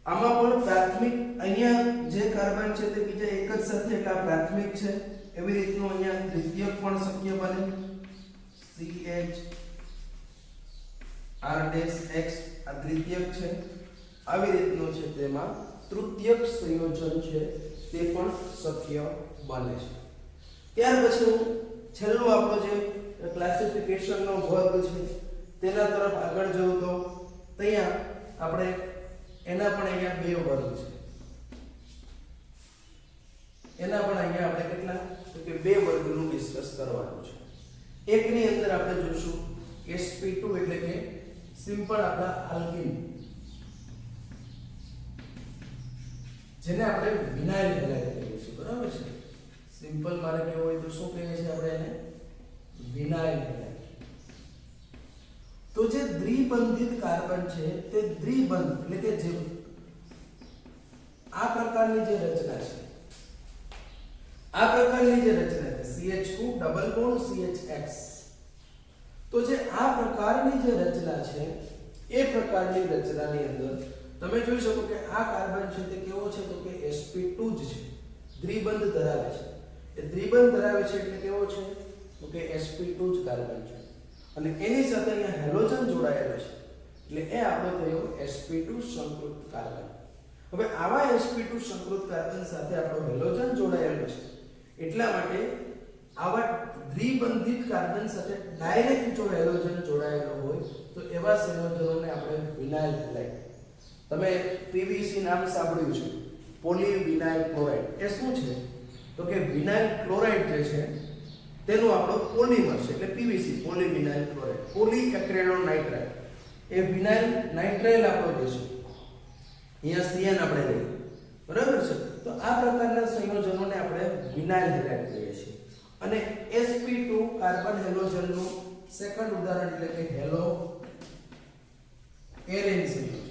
આમાં પણ પ્રાથમિક અહીંયા જે કાર્બન છે તે બીજા એક જ સાથે એટલે આ પ્રાથમિક છે. એવી રીતનું અહીંયા દ્વિતીયક પણ શક્ય બને. CH R' આ દ્વિતીયક છે. આવી રીતનું છે તેમાં તૃતીયક સંયોજન છે તે પણ શક્ય બને છે. ત્યાર પછી છેલ્લો આપણો જે ક્લાસિફિકેશનનો વર્ગ છે તેના તરફ આગળ જવું તો ત્યાં આપણે એના પણ અહીંયા બે વર્ગ છે. એના પણ અહીંયા આપણે કેટલા તો કે બે વર્ગનું ડિસ્કસ કરવાનું છે. એકની અંદર આપણે જોશું sp2 એટલે કે સિમ્પલ આપણા આલ્કીન, જેને આપણે વિનાઇલ હેલાઇડ કહીએ છીએ. બરાબર છે. સિમ્પલ મારે કેવું હોય તો શું કહીએ છીએ આપણે એને વિનાઇલ હેલાઇડ. તો જે દ્વિબંધિત કાર્બન છે તે દ્વિબંધ એટલે કે જે આ પ્રકારની જે રચના છે, આ પ્રકારની જે રચના છે CH2 ડબલ બોન્ડ CHX, તો જે આ પ્રકારની જે રચના છે એ પ્રકારની રચનાની અંદર તમે જોઈ શકો કે આ કાર્બન છે તે કેવો છે તો કે sp2 જ છે, દ્વિબંધ ધરાવે છે. એ દ્વિબંધ ધરાવે છે એટલે કેવો છે તો કે sp2 જ કાર્બન છે અને એની સાથે અહીંયા હેલોજન જોડાયેલો છે એટલે એ આપણો થયો sp2 સંકૃત કાર્બન. હવે આવા sp2 સંકૃત કાર્બન સાથે આપણો હેલોજન જોડાયેલો છે એટલા માટે આવા દ્વિબંધિત કાર્બન સાથે ડાયરેક્ટ જો હેલોજન જોડાયેલો હોય તો એવા સંયોજનોને આપણે વિનાઇલ હેલાઇડ. તમે PVC નામ સાંભળ્યું છે, પોલીવિનાઇલ ક્લોરાઇડ. એ શું છે તો કે વિનાઇલ ક્લોરાઇડ જે છે તેનો આપણો પોલિમર છે એટલે PVC, પોલીવિનાઇલ ક્લોરાઇડ. પોલીએક્રેલોનાઇટ્રાઇલ એ વિનાઇલ નાઇટ્રાઇલ આપણો જે છે, અહીંયા CN આપણે લઈએ. બરાબર છે. તો આ પ્રકારના સંયોજનોને આપણે વિનાઇલ હેલાઇડ કહીએ છીએ. અને sp2 કાર્બન હેલોજનનું સેકન્ડ ઉદાહરણ એટલે કે હેલો એરેન સંયોજન.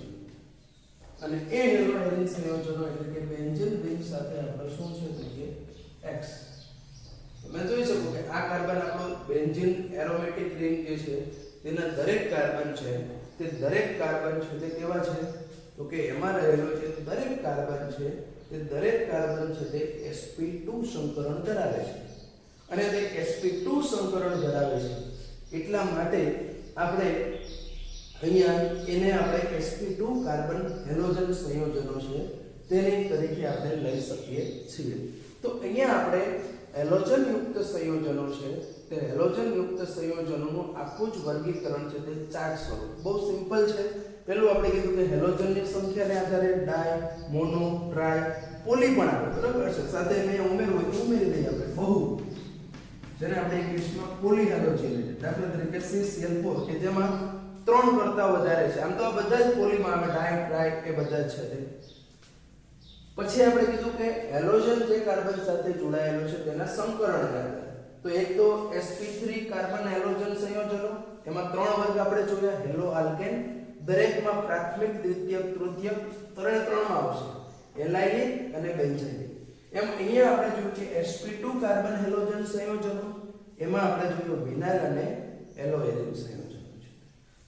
અને એ હેલો એરેન સંયોજનો એટલે કે બેન્ઝીન રિંગ સાથે આપણે શું છે તો કે X. તમે જોઈ શકો કે આ કાર્બન આપણો બેન્ઝીન એરોમેટિક રિંગ જે છે તેના દરેક કાર્બન છે તે દરેક કાર્બન છે તે કેવા છે તો કે એમાં રહેલો છે દરેક કાર્બન છે તે દરેક કાર્બન છે તે sp2 સંકરણ ધરાવે છે. અને તે sp2 સંકરણ ધરાવે છે એટલા માટે આપણે અહીંયા એને આપણે sp2 કાર્બન હેલોજન સંયોજનો છે તેની તરીકે આપણે લઈ શકીએ છીએ. તો અહીંયા આપણે હેલોજન યુક્ત સંયોજનો છે તે હેલોજન યુક્ત સંયોજનોનું આખું જ વર્ગીકરણ છે તે ચાર સ્વરૂપ. બહુ સિમ્પલ છે. પહેલું આપણે કીધું કે હેલોજનની સંખ્યાને આધારે ડાય, મોનો, ટ્રાય, પોલી પણ આવે. બરાબર છે. સાથે મેં ઉમેરવું હોય તો ઉમેરી દઈએ આપણે બહુ, જેને આપણે ઇંગ્લિશમાં પોલી હેલોજન. દાખલા તરીકે CCl4 કે જેમાં 3 કરતા વધારે છે. આમ તો આ બધા જ પોલીમાં આવે, ડાય, ટ્રાય એ બધા જ છે તે. પછી આપણે કીધું કે હેલોજન જે કાર્બન સાથે જોડાયેલો છે તેના સંકરણ આધારે. તો એક તો sp3 કાર્બન હેલોજન સંયોજનો, એમાં 3 વર્ગ આપણે જોયા. હેલો આલ્કેન, દરેકમાં પ્રાથમિક, દ્વિતીયક, તૃતીયક ત્રણમાં આવશે, એલાઇલિક અને બેન્ઝાઇલિક. એમ અહીંયા આપણે જોયું કે sp2 કાર્બન હેલોજન સંયોજનો, એમાં આપણે જોયું વિનાઇલ અને હેલો એરેન સંયોજનો છે.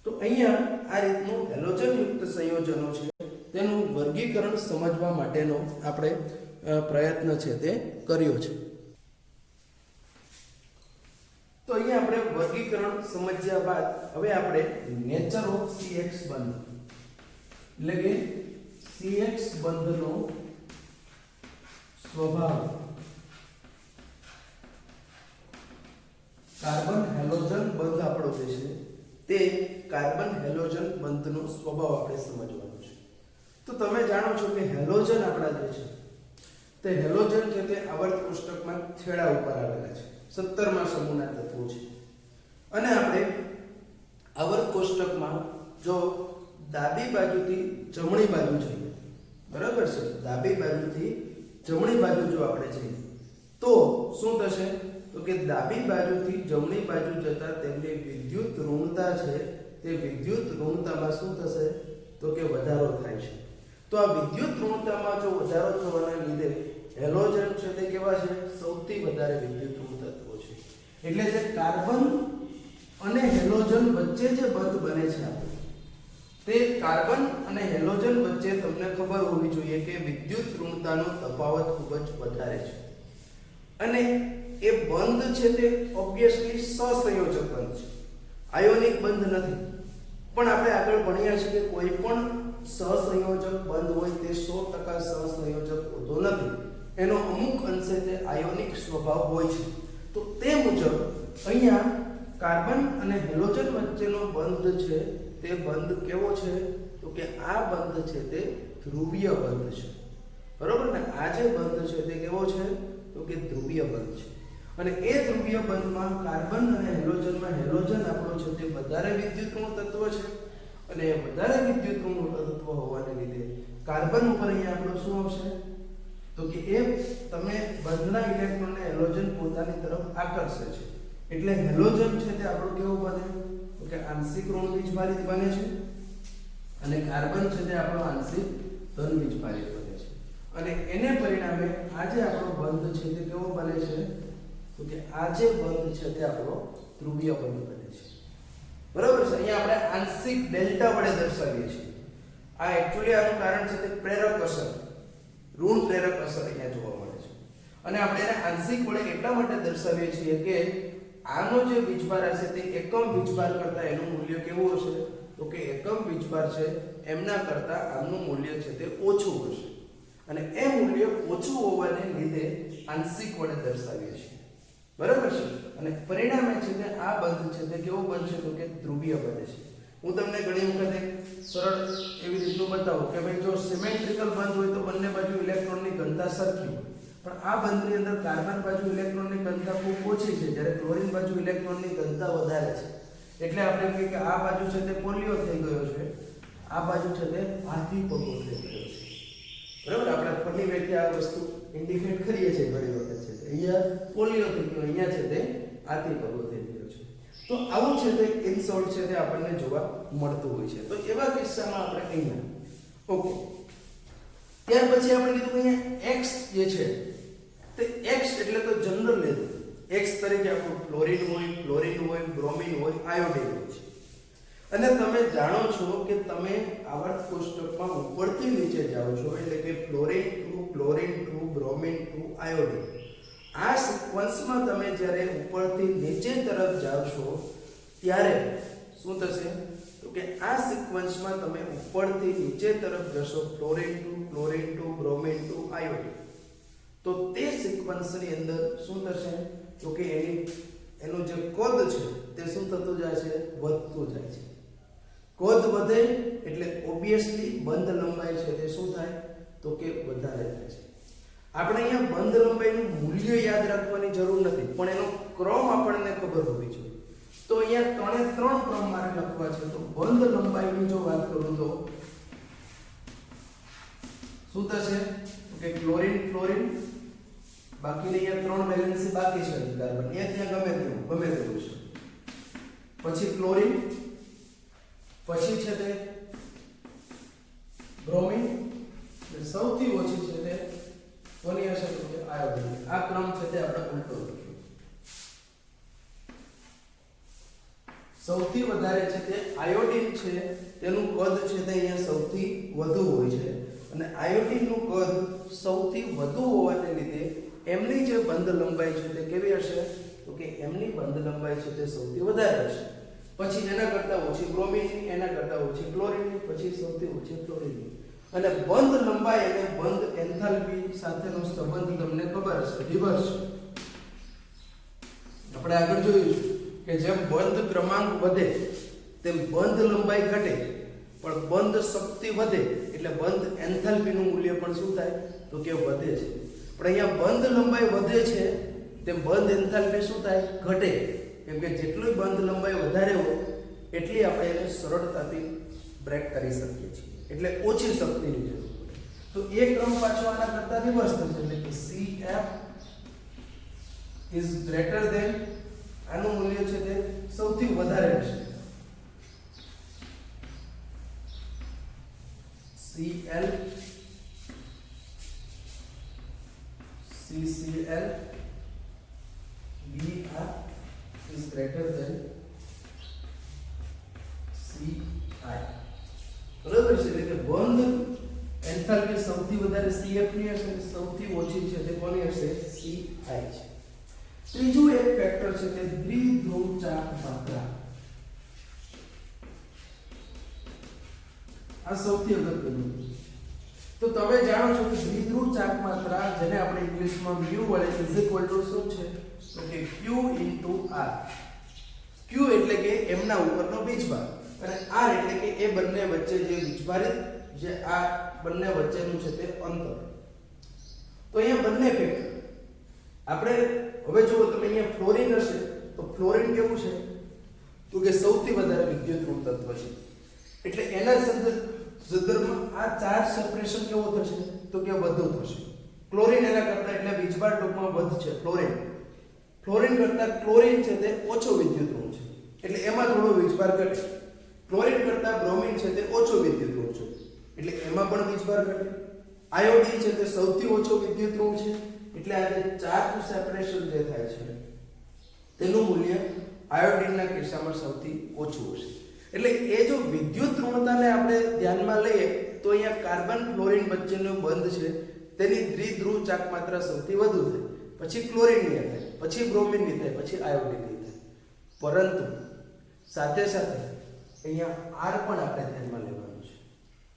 તો અહીંયા આ રીતનું હેલોજન યુક્ત સંયોજનો છે તેનું વર્ગીકરણ સમજવા માટેનો આપણે પ્રયત્ન છે તે કર્યો છે. તો અહીંયા આપણે વર્ગીકરણ સમજ્યા બાદ હવે આપણે નેચર ઓફ CX બંધ એટલે કે CX બંધનો સ્વભાવ કાર્બન હેલોજન બંધ આપણો જે છે તે કાર્બન હેલોજન બંધનો સ્વભાવ આપણે સમજવાનો છે. તો તમે જાણો છો કે હેલોજન આપણા જે છે તે હેલોજન છે તે આવર્ત કોષ્ટકમાં છેડા ઉપર આવેલા છે. 17મા સમૂહના તત્વો છે અને આપણે આવર્ત કોષ્ટકમાં જો ડાબી બાજુથી જમણી બાજુ જઈએ, બરાબર છે, ડાબી બાજુથી જમણી બાજુ જો આપણે જઈએ તો શું થશે? તો કે ડાબી બાજુથી જમણી બાજુ જતા તેમની વિદ્યુત ઋણતા છે તે વિદ્યુત ઋણતામાં શું થશે? તો કે વધારો થાય છે. તો આ વિદ્યુત ઋણતામાં જો વધારો થવાના લીધે હેલોજન છે તે કેવા છે? સૌથી વધારે વિદ્યુત ઋણ તત્વો છે. એટલે જે કાર્બન અને હેલોજન વચ્ચે જે બંધ બને છે તે કાર્બન અને હેલોજન વચ્ચે તમને ખબર હોવી જોઈએ કે વિદ્યુત ઋણતાનો તફાવત ખૂબ જ વધારે છે અને એ બંધ છે તે ઓબ્વિયસલી સહસંયોજક બંધ છે, આયોનિક બંધ નથી. પણ આપણે આગળ ભણ્યા છે કે કોઈ પણ સહસંયોજક બંધ હોય તે 100% સહસંયોજક હોતો નથી, એનો અમુક અંશે તે આયોનિક સ્વભાવ હોય છે. તો તે મુજબ અહીંયા કાર્બન અને હેલોજન વચ્ચેનો બંધ છે તે બંધ કેવો છે? તો કે આ બંધ છે તે ધ્રુવીય બંધ છે, બરોબર ને? આ જે બંધ છે તે કેવો છે? તો કે ધ્રુવીય બંધ છે. અને એ ધ્રુવીય બંધમાં કાર્બન અને હેલોજનમાં હેલોજન આપણો છે તે વધારે વિદ્યુત ઋણ તત્વ છે અને વધારે વિદ્યુત ઋણ તત્વ હોવાને લીધે કાર્બન ઉપર અહીંયા આપણો શું આવશે? તો કે એ તમે બંધના ઇલેક્ટ્રોનને હેલોજન પોતાની તરફ આકર્ષે છે એટલે હેલોજન છે તે આપણો કેવો બને? તો કે આંશિક ઋણ વીજભારિત બને છે અને કાર્બન છે તે આપણો આંશિક ધન વીજભારિત બને છે અને એને પરિણામે આ જે આપણો બંધ છે તે કેવો બને છે? તો કે આ જે બંધ છે તે આપણો ધ્રુવીય બંધ બને છે, બરાબર છે? અહીંયા આપણે આંશિક ડેલ્ટા વડે દર્શાવીએ છીએ. આ એક્ચ્યુઅલી આનું કારણ છે તે પ્રેરક અસર, ઋણ પ્રેરક અસર અહીંયા જોવા મળે છે અને આપણે એને આંશિક વડે એટલા માટે દર્શાવીએ છીએ કે આનો જે વીજભાર હશે તે એકમ વીજભાર કરતા એનું મૂલ્ય કેવું હશે? તો કે એકમ વીજભાર છે એમના કરતા આનું મૂલ્ય છે તે ઓછું હશે અને એ મૂલ્ય ઓછું હોવાને લીધે આંશિક વડે દર્શાવીએ છીએ, બરાબર છે? અને પરિણામે છે કે આ બંધ છે તે કેવો બનશે? તો કે ધ્રુવીય બને છે. હું તમને ઘણી વખત એક સરળ એવી રીતનું બતાવું કે ભાઈ જો સિમેટ્રિકલ બંધ હોય તો બંને બાજુ ઇલેક્ટ્રોનની ઘનતા સરખી હોય, પણ આ બંધની અંદર કાર્બન બાજુ ઇલેક્ટ્રોનની ઘનતા ખૂબ ઓછી છે જ્યારે ક્લોરીન બાજુ ઇલેક્ટ્રોનની ઘનતા વધારે છે. એટલે આપણે કહીએ કે આ બાજુ છે તે પોલિયો થઈ ગયો છે, આ બાજુ છે તે હાથી પગો થઈ ગયો છે, બરાબર? આપણે ફની વ્યક્તિ આ વસ્તુ ઇન્ડિકેટ કરીએ છીએ ઘણી વખત છે અહીંયા પોલિયો થઈ ગયો, અહીંયા છે તે હાથી પગો થઈ ગયો છે. તો આવું છે તે ઇન શોર્ટ છે તે આપણને જોવા મળતું હોય છે. તો એવા કિસ્સામાં આપણે અહીંયા ઓકે ત્યાર પછી આપણે કીધું અહીંયા x જે છે તે x એટલે તો જનરલ લેવું, x તરીકે આપણું ક્લોરીન હોય, બ્રોમિન હોય, આયોડિન હોય છે. અને તમે જાણો છો કે તમે આવર્ત કોષ્ટકમાં ઉપરથી નીચે જાઓ છો એટલે કે ફ્લોરિન 2, ક્લોરીન 2, બ્રોમિન 2, આયોડિન, આ સિક્વન્સમાં તમે જ્યારે ઉપરથી નીચે તરફ જાઓ છો ત્યારે શું થશે? તો કે આ સિક્વન્સમાં તમે ઉપરથી નીચે તરફ જશો, ફ્લોરિન 2, ક્લોરીન 2, બ્રોમિન 2, આયોડિન, તો તે સિક્વન્સની અંદર શું થશે? તો કે એનું જે કદ છે તે શું થતું જાય છે? વધતું જાય છે. કદ વધે એટલે ઓબ્વિયસલી બંધ લંબાઈ છે તે શું થાય? તો કે વધારે થાય છે. આપણે અહીંયા બંધ લંબાઈનું મૂલ્ય યાદ રાખવાની જરૂર નથી પણ એનો ક્રમ આપણને ખબર હોવી જોઈએ. તો અહીંયા 3 ક્રમ મારે લખવા છે. તો બંધ લંબાઈની જો વાત કરું તો શું થશે? તો કે ક્લોરીન ફ્લોરીન બાકીની અહીંયા 3 વેલેન્સી બાકી છે કાર્બન, ત્યાં ગમે તેવું છે. પછી ક્લોરીન, પછી છે તે બ્રોમિન, સૌથી ઓછી છે તે કોની હશે? તો કે આયોડિન. આ ક્રમ છે તે આપણે ઉલટો લખ્યો. સૌથી વધારે છે તે આયોડિન છે, તેનું કદ છે તે અહીંયા સૌથી વધુ હોય છે અને આયોડિનનું કદ સૌથી વધુ હોવાને લીધે એમની જે બંધ લંબાઈ છે તે કેવી હશે? તો કે એમની બંધ લંબાઈ છે તે સૌથી વધારે હશે. પછી એના કરતાં ઓછી બ્રોમિનની, એના કરતાં ઓછી ક્લોરીનની, પછી સૌથી ઓછી ક્લોરીનની. અને બંધ લંબાઈ અને બંધ એન્થાલ્પી સાથેનો સંબંધ તમને ખબર હશે, રિવર્સ. આપણે આગળ જોયું કે જેમ બંધ ક્રમાંક વધે તેમ બંધ લંબાઈ ઘટે, પણ બંધ શક્તિ વધે એટલે બંધ એન્થાલ્પીનું મૂલ્ય પણ શું થાય તો કે વધે છે. પણ અહીંયા બંધ લંબાઈ વધે છે તેમ બંધ એન્થાલ્પી શું થાય ઘટે, કેમ કે જેટલી બંધ લંબાઈ વધારે હોય એટલી આપણે એને સરળતાથી બ્રેક કરી શકીએ છીએ, એટલે ઓછી શક્તિની જરૂર પડે. તો એ ક્રમ પાછો આના કરતા રિવર્સ થશે, એટલે કે CF ઇઝ ગ્રેટર ધેન, આનું મૂલ્ય છે તે સૌથી વધારે હશે. CL CCl Br is greater than Ci. બરાબર છે, એટલે કે બંધ એન્થાલ્પી સૌથી વધારે CF ની હશે, સૌથી ઓછી છે તે કોની હશે Ci છે. ત્રીજું એક ફેક્ટર છે તે દ્વિધ્રુવ ચાપ માત્રા. આ સૌથી અગત્યનું. તો તમે જાણો છો કે દ્વિધ્રુવ ચાપ માત્રા જેને આપણે ઇંગ્લિશમાં mu વડે ઇઝ ઇક્વલ ટુ શું છે તો કે Q * R. Q એટલે કે એમના ઉપરનો વીજભાર અને R એટલે કે એ બંને વચ્ચે જે વીજભારિત જે આ બંને વચ્ચેનું છે તે અંતર. તો અહીંયા બંને ફેક્ટર આપણે હવે જો તમે અહીંયા ફ્લોરિન હશે તો ફ્લોરિન કેવું છે તો કે સૌથી વધારે વિદ્યુતઋણ તત્વ છે, એટલે એના સંદર્ભમાં આ ચાર્જ સેપરેશન કેવો થશે તો કે વધુ થશે. ક્લોરીન એના કરતા એટલે વીજભાર ટૂંકમાં વધુ છે. ફ્લોરિન કરતા ક્લોરીન છે તે ઓછો વિદ્યુતઋણ છે, એટલે એમાં થોડો વીજભાર ઘટે. ક્લોરીન કરતા બ્રોમિન છે તે ઓછો વિદ્યુતઋણ છે, એટલે એમાં પણ વીજભાર ઘટે. આયોડિન છે તે સૌથી ઓછો વિદ્યુતઋણ છે, એટલે આ જે ચાર્જ સેપરેશન જે થાય છે તેનું મૂલ્ય આયોડિનના કિસ્સામાં સૌથી ઓછું હશે. એટલે એ જો વિદ્યુત ઋણતાને આપણે ધ્યાનમાં લઈએ તો અહીંયા કાર્બન ફ્લોરિન વચ્ચેનો બંધ છે તેની દ્વિધ્રુવ ચાક માત્રા સૌથી વધુ થાય, પછી ક્લોરીનની થાય, પછી બ્રોમિનની થાય, પછી આયોડિનની થાય. પરંતુ સાથે સાથે અહીંયા R પણ આપણે ધ્યાનમાં લેવાનું છે,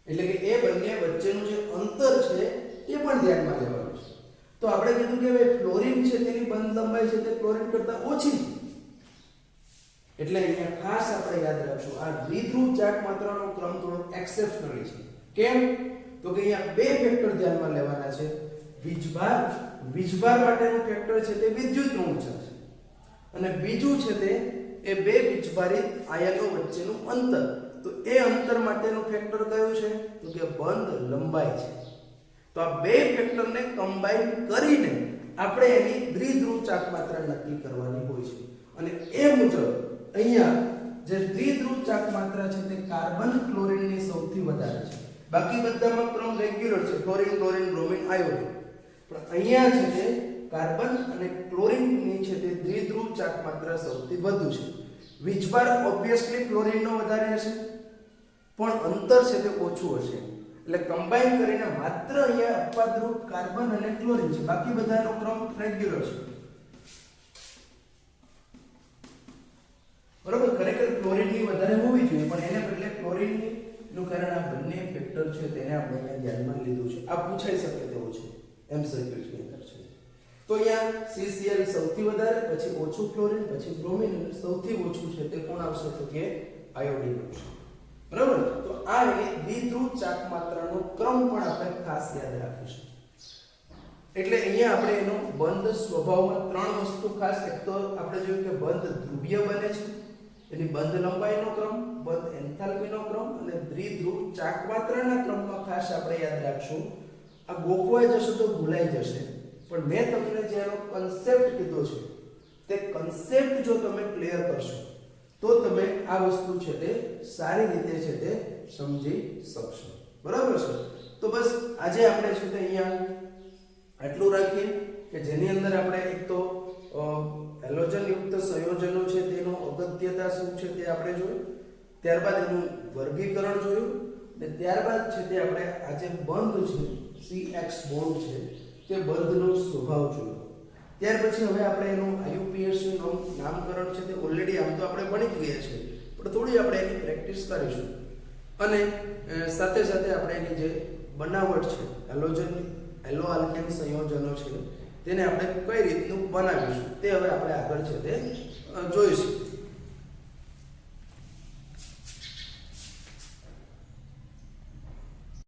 એટલે કે એ બંને વચ્ચેનું જે અંતર છે એ પણ ધ્યાનમાં લેવાનું છે. તો આપણે કીધું કે ભાઈ ફ્લોરિન છે તેની બંધ લંબાઈ છે તે ક્લોરીન કરતા ઓછી છે, એટલે અહીંયા ખાસ આપણે યાદ રાખશું આ દ્વિધ્રુવ ચાક માત્રાનો ક્રમ થોડો એક્સેપ્શનલી છે. કેમ તો કે અહીંયા બે ફેક્ટર ધ્યાનમાં લેવાના છે. વીજભાર માટેનું ફેક્ટર છે તે વિદ્યુત ઋણ છે, અને બીજું છે તે એ બે વીજભારિત આયનો વચ્ચેનું અંતર. તો એ અંતર માટેનું ફેક્ટર કયું છે તો કે બંધ લંબાઈ છે. તો આ બે ફેક્ટરને કમ્બાઈન કરીને આપણે એની દ્વિધ્રુવ ચાક માત્રા નક્કી કરવાની હોય છે, અને એ મુજબ અહીંયા જે દ્વિધ્રુવ ચાક માત્રા છે તે કાર્બન ક્લોરીનની સૌથી વધારે છે. બાકી બધામાં ક્રમ રેગ્યુલર છે, ક્લોરીન ક્લોરીન બ્રોમિન આયોડિન, પણ અહીંયા છે તે કાર્બન અને ક્લોરીનની છે તે દ્વિધ્રુવ ચાક માત્રા સૌથી વધુ છે. વીજભાર ઓબ્વિયસલી ક્લોરીનનો વધારે હશે, પણ અંતર છે તે ઓછું હશે, એટલે કમ્બાઈન કરીને માત્ર અહીંયા અપવાદરૂપ કાર્બન અને ક્લોરીન છે, બાકી બધાનો ક્રમ રેગ્યુલર છે. બરોબર, ખરેખર ક્લોરીનની વધારે હોવી જોઈએ, પણ એને બદલે ક્લોરીનની નું કારણ આ બંને ફેક્ટર છે તેને આપણે અહીંયા ધ્યાનમાં લીધું છે. આ પૂછાઈ શકે તેવું છે એમસીક્યુની અંદર છે. તો અહીંયા CCl સૌથી વધારે, પછી ઓછું ક્લોરીન, પછી બ્રોમિન, સૌથી ઓછું છે તે કોણ આવશે તો કે આયોડિન આવશે. બરાબર, તો આ દ્વિધ્રુવ ચાક માત્રાનો ક્રમ પણ આપણે ખાસ યાદ રાખીશું. એટલે અહીંયા આપણે એનો બંધ સ્વભાવમાં ત્રણ વસ્તુ ખાસ, એક તો આપણે જોયું કે બંધ ધ્રુવીય બને છે, એની બંધ લંબાઈનો ક્રમ, બંધ એન્થાલ્પીનો ક્રમ અને દ્વિધ્રુવ ચાક માત્રાના ક્રમમાં ખાસ આપણે યાદ રાખશું. આ ગોખવાઈ જશે તો ભૂલાઈ જશે, પણ મેં તમને જે એનો કન્સેપ્ટ કીધો છે તે કન્સેપ્ટ જો તમે ક્લિયર કરશો તો તમે આ વસ્તુ છે તે સારી રીતે છે તે સમજી શકશો. બરાબર છે, તો બસ આજે આપણે છે તે અહીંયા આટલું રાખીએ કે જેની અંદર આપણે એક તો હેલોજન યુક્ત સંયોજનો છે તેનો અગત્યતા શું છે તે આપણે જોયું, ત્યારબાદ એનું વર્ગીકરણ જોયું, અને ત્યારબાદ છે તે આપણે આજે બંધ છે CX બોન્ડ છે તે બંધનો સ્વભાવ જોયો. ત્યાર પછી હવે આપણે એનું IUPAC નું નામકરણ છે તે ઓલરેડી આમ તો આપણે ભણી જ ગયા છે, પણ થોડી આપણે એની પ્રેક્ટિસ કરીશું અને સાથે સાથે આપણે એની જે બનાવટ છે હેલો આલ્કેન સંયોજનો છે તેને આપણે કઈ રીતનું બનાવીશું તે હવે આપણે આગળ છે તે જોઈશું.